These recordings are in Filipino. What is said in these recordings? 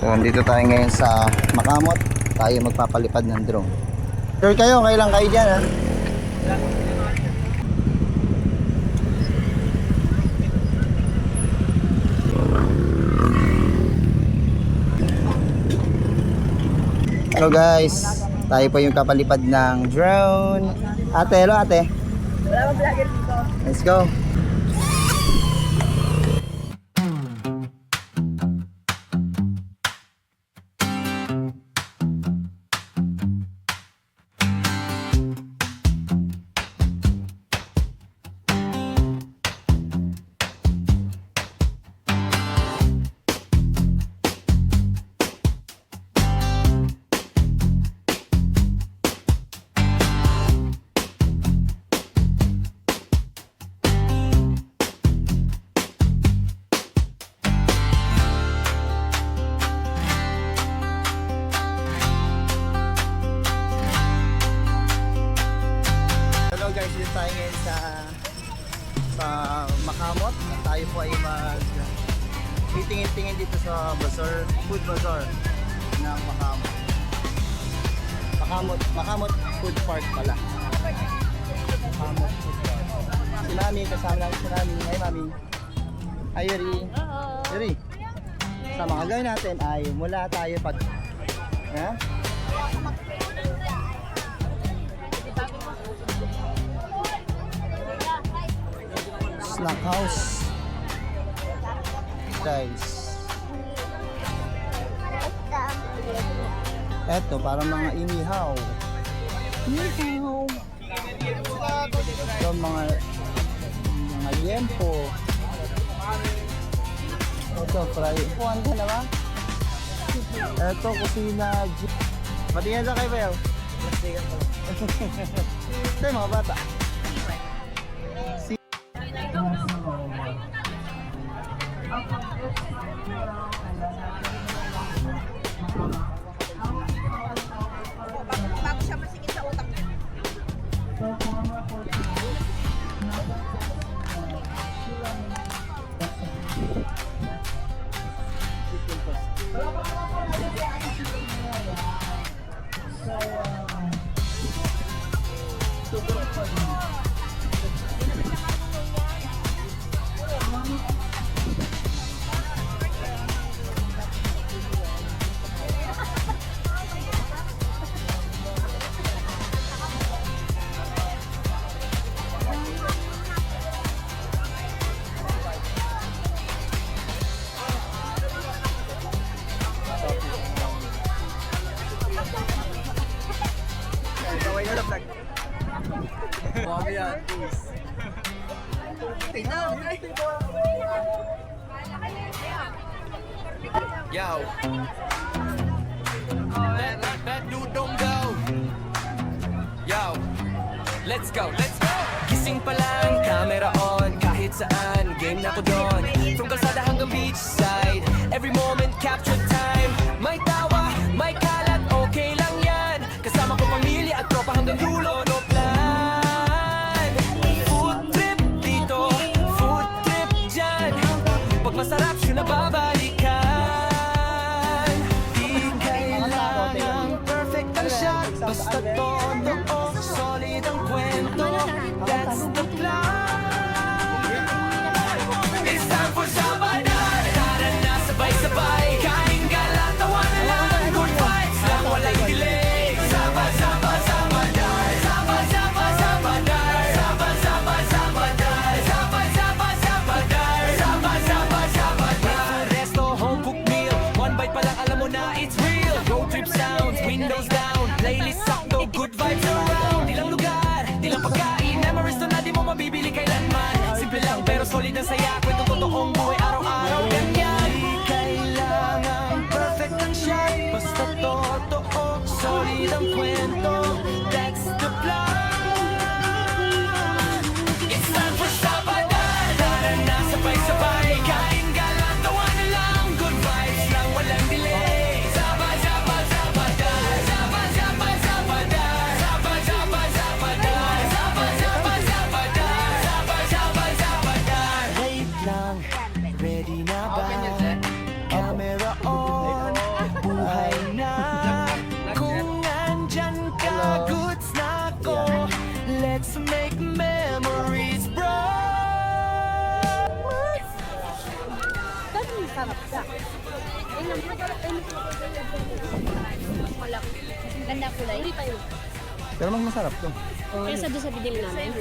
So, andito tayo ngayon sa Makamot. Tayo magpapalipad ng drone. Sure kayo, kailan kayo dyan ha? Hello guys, tayo po yung kapalipad ng drone. Ate, hello ate. Wala bang vlogger dito? Let's go. Hello guys, dito tayo ngayon sa Makamot. At tayo po ay titingin-tingin dito sa bazaar, food bazaar ng Makamot. Makamot Food Park pala. Makamot Food Park. Si Mami, kasama namin si Mami. Hi Mami. Hi Yuri. Yuri. Sa mga gawin natin ay mula tayo pag... Ha? Snack house guys. Eto parang mga inihaw. Ito mga liempo. Ito fry. Puan ka na ba? Eto kusina. Patingin sa kayo ba yun? Ito yung mga bata. Bago siya masigit sa utak. Gawin na vlog. Mami yan, please. Yo. That dude don't go. Yo. Let's go, let's go. Gising pa lang, camera on. Kahit saan, game na ko doon. From kalsada hanggang beachside. Every moment capture time. May tawa, may kalat, okay lang yan. Kasama ko pamilya at tropa hanggang dulo. No plan. Food trip dito, food trip dyan. Pag masarap siya na babalikan. Di kailangang perfect ang shot. Basta totoo, solid ang kwento. That's the plan. It's time Ganda kulay. Hindi pa yun. Pero mas masarap to. Kaysa doon sa bidili namin.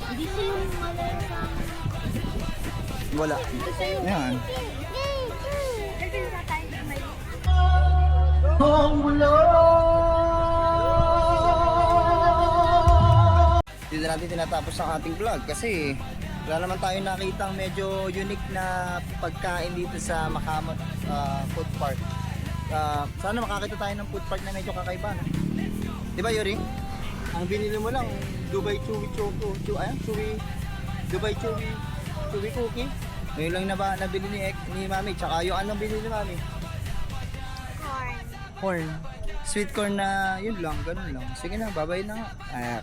Hindi siya yung malasa. Wala. Yan. Dito natin tinatapos ang ating vlog kasi wala naman tayo nakitang medyo unique na pagkain dito sa Makamot Food Park. Sana makakita tayo ng food park na medyo kakaiba. No? Di ba, Yuri? Ang binili mo lang, Dubai Chewy Dubai Chewy Cookie. Ngayon lang na ba nabili ni Mami? Tsaka yung anong binili ni Mami? Corn. Sweet corn na yun lang, ganun lang. Sige na, babay na nga.